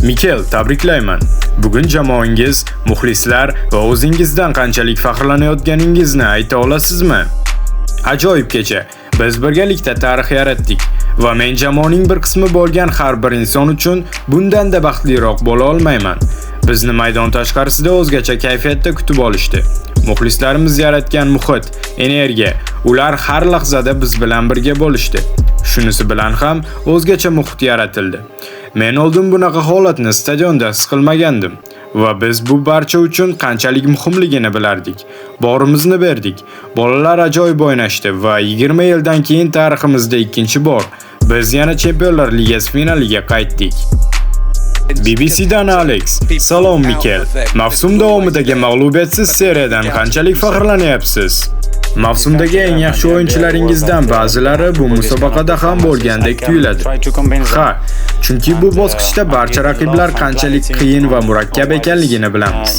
Mikel, tabriklayman. Bugun jamoangiz, muxlislar va o'zingizdan qanchalik faxrlanayotganingizni ayta olasizmi? Ajoyib kecha. Biz birgalikda tarix yaratdik va men jamoaning bir qismi bo'lgan har bir inson uchun bundan-da baxtliroq bo'la olmayman. Bizni maydon tashqarisida o'zgacha kayfiyatda kutib olishdi. Muxlislarimiz yaratgan muhit, energiya, ular har lahzada biz bilan birga bo'lishdi. Shunisi bilan ham o'zgacha muhit yaratildi. Men oldin bunaqa holatni stadionda his qilmagandim va biz bu barcha uchun qanchalik muhimligini bilardik. Borimizni berdik. Bolalar ajoyib o'ynashdi va 20 yildan keyin tariximizda ikkinchi bor biz yana Chempionlar Ligasi finaliga qaytdik. BBCdan Alex. Salom Mikel. Mavsum davomidagi mag'lubiyatsiz seriyadan qanchalik faxrlanyapsiz? Mavsumdagi eng yaxshi o'yinchilaringizdan ba'zilari bu musobaqada ham bo'lgandek tuyuladi. Ha, chunki bu bosqichda barcha raqiblar qanchalik qiyin va murakkab ekanligini bilamiz.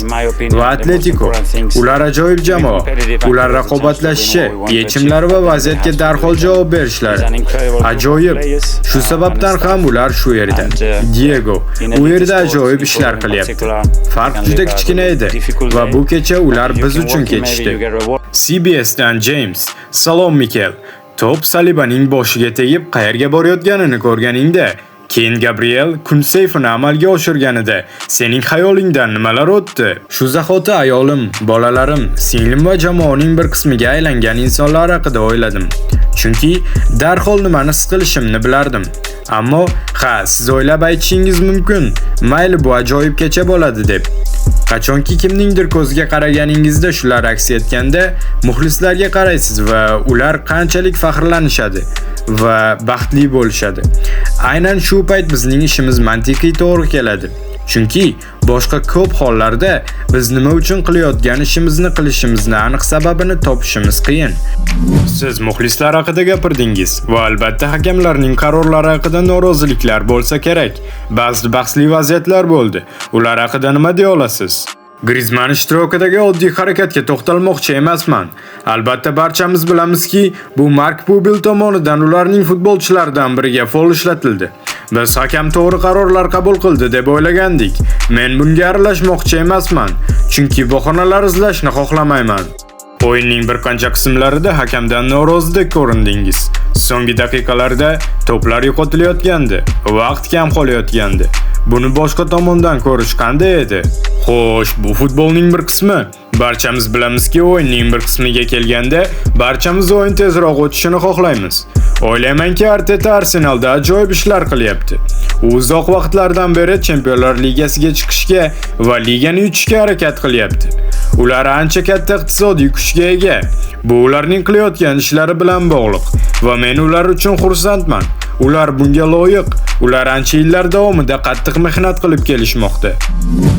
Va Atletico, ular ajoyib jamoa. Ular raqobatlashishi, yechimlar va vaziyatga darhol javob berishlari ajoyib. Shu sababdan ham ular shu yerda. Diego, u yerda ajoyib ishlar qilyapti. Farq juda kichkina edi va bu kecha ular biz uchun kechishdi. CBSdan James. Salom Mikel. Top Salibaning boshiga tegib qayerga borayotganini ko'rganingda, keyin Gabriel Kunseyfini amalga oshirganida sening xayolingdan nimalar o'tdi? Shu zahoti ayolim, bolalarim, singlim va jamoaning bir qismiga aylangan insonlar haqida o'yladim. Chunki darhol nimani his qilishimni bilardim. Ammo, siz o'ylab aytishingiz mumkin, mayli bu ajoyib kecha bo'ladi deb. Qachonki kimningdir ko'ziga qaraganingizda shular aks etganda, muxlislarga qaraysiz va ular qanchalik faxrlanishadi va baxtli bo'lishadi. Aynan shu payt bizning ishimiz mantiqiy to'g'ri keladi. Chunki boshqa ko'p hollarda biz nima uchun qilayotgan ishimizni qilishimizni aniq sababini topishimiz qiyin. Siz muxlislar haqida gapirdingiz va albatta hakamlarning qarorlari haqida noroziliklar bo'lsa kerak. Ba'zi bahsli vaziyatlar bo'ldi. Ular haqida nima deya olasiz? Griezmann ishtirokidagi oddiy harakatga to'xtalmoqchi emasman. Albatta barchamiz bilamizki, bu Mark Pubil tomonidan ularning futbolchilaridan biriga foul ishlatildi. Biz hakam to'g'ri qarorlar qabul qildi deb o'ylagandik. Men bunga aralashmoqchi emasman, chunki bahonalar izlashni xohlamayman. O'yinning bir qancha qismlarida hakamdan norozidek ko'rindingiz. So'nggi daqiqalarda to'plar yo'qotilayotgandi, vaqt kam qolayotgandi. Buni boshqa tomondan ko'rish qanday edi? Xo'sh, bu futbolning bir qismi. Barchamiz bilamizki, o'yinning bir qismiga kelganda barchamiz o'yin tezroq o'tishini xohlaymiz. O'ylaymanki, Arteta Arsenalda ajoyib ishlar qilyapti. U uzoq vaqtlardan beri Chempionlar Ligasiga chiqishga va ligani yutishga harakat qilyapti. Ular ancha katta iqtisodiy kuchga ega. Bu ularning qilayotgan ishlari bilan bog'liq va men ular uchun xursandman. Ular bunga loyiq. Ular ancha yillar davomida qattiq mehnat qilib kelishmoqda.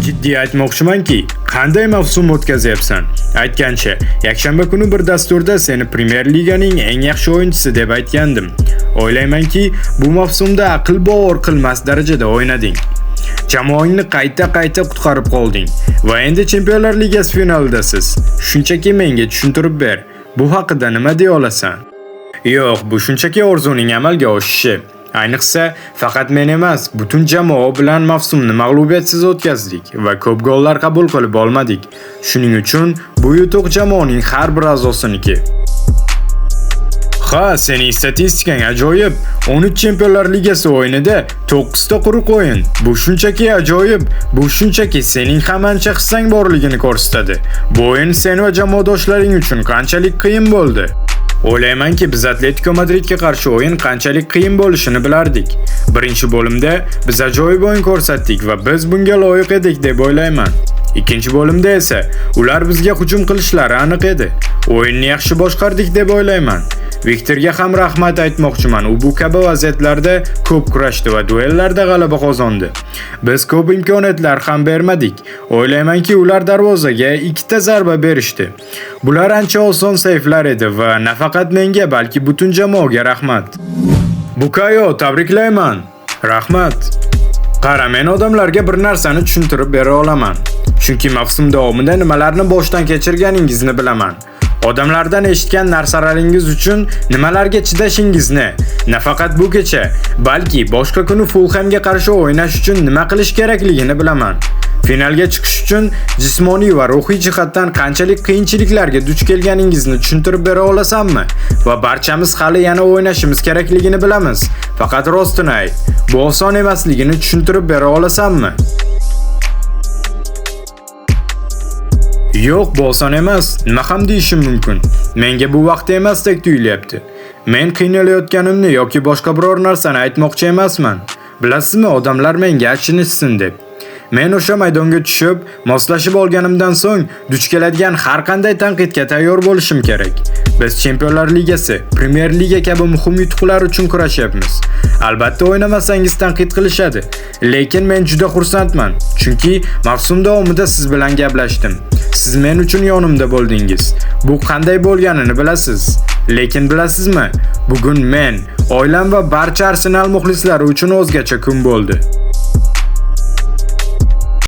Jiddiy aytmoqchimanki, qanday mavsum o'tkazyapsan? Aytgancha, yakshanba kuni bir dasturda seni Premier Liganing eng yaxshi o'yinchisi deb aytgandim. O'ylaymanki, bu mavsumda aql bovar qilmas darajada o'ynading. Jamoangni qayta qutqarib qolding va endi Chempionlar Ligasi finalidasiz. Shunchaki menga tushuntirib ber. Bu haqida nima deya olasan? Yo'q, bu shunchaki orzuning amalga oshishi. Ayniqsa, faqat men emas, butun jamoa bilan mavsumni mag'lubiyatsiz o'tkazdik va ko'p gollar qabul qilib olmadik. Shuning uchun bu yutuq jamoaning har bir a'zosiniki. Sening statistikang ajoyib. 13 Chempionlar Ligasi o'yinida 9 ta quruq o'yin. Bu shunchaki ajoyib. Bu shunchaki sening ham ancha hissang borligini ko'rsatadi. Bu o'yin sen va jamoadoshlaring uchun qanchalik qiyin bo'ldi. O'ylaymanki, biz Atletico Madridga qarshi o'yin qanchalik qiyin bo'lishini bilardik. Birinchi bo'limda biz ajoyib o'yin ko'rsatdik va biz bunga loyiq edik deb o'ylayman. Ikkinchi bo'limda esa ular bizga hujum qilishlari aniq edi. O'yinni yaxshi boshqardik deb o'ylayman. Viktorga ham rahmat aytmoqchiman. U bu kabi vaziyatlarda ko'p kurashdi va duellarda g'alaba qozondi. Biz ko'p imkoniyatlar ham bermadik. O'ylaymanki, ular darvozaga 2 ta zarba berishdi. Bular ancha oson seyflar edi va nafaqat menga, balki butun jamoaga rahmat. Bukayo, tabriklayman. Rahmat. Qara, men odamlarga bir narsani tushuntirib bera olaman. Chunki mavsum davomida nimalarni boshdan kechirganingizni bilaman. Odamlardan eshitgan narsalaringiz uchun nimalarga chidashingizni, nafaqat bu kecha, balki boshqa kuni Fulhamga qarshi o'ynash uchun nima qilish kerakligini bilaman. Finalga chiqish uchun jismoniy va ruhiy jihatdan qanchalik qiyinchiliklarga duch kelganingizni tushuntirib bera olasammi? Va barchamiz hali yana o'ynashimiz kerakligini bilamiz. Faqat rostini ayt. Bu oson emasligini tushuntirib bera olasammi? Yo'q, bu oson emas. Nima ham deyishim mumkin? Menga bu vaqt emasdek tuyulyapti. Men qiynalayotganimni yoki boshqa biror narsani aytmoqchi emasman. Bilasizmi, odamlar menga achinishsin deb. Men o'sha maydonga tushib, moslashib olganimdan so'ng duch keladigan har qanday tanqidga tayyor bo'lishim kerak. Biz Chempionlar Ligasi, Premier Liga kabi muhim yutuqlar uchun kurashyapmiz. Albatta o'ynamasangiz tanqid qilishadi, lekin men juda xursandman, chunki mavsum davomida siz bilan gaplashdim. Siz men uchun yonimda bo'ldingiz. Bu qanday bo'lganini bilasiz. Lekin bilasizmi, bugun men, oilam va barcha Arsenal muxlislari uchun o'zgacha kun bo'ldi.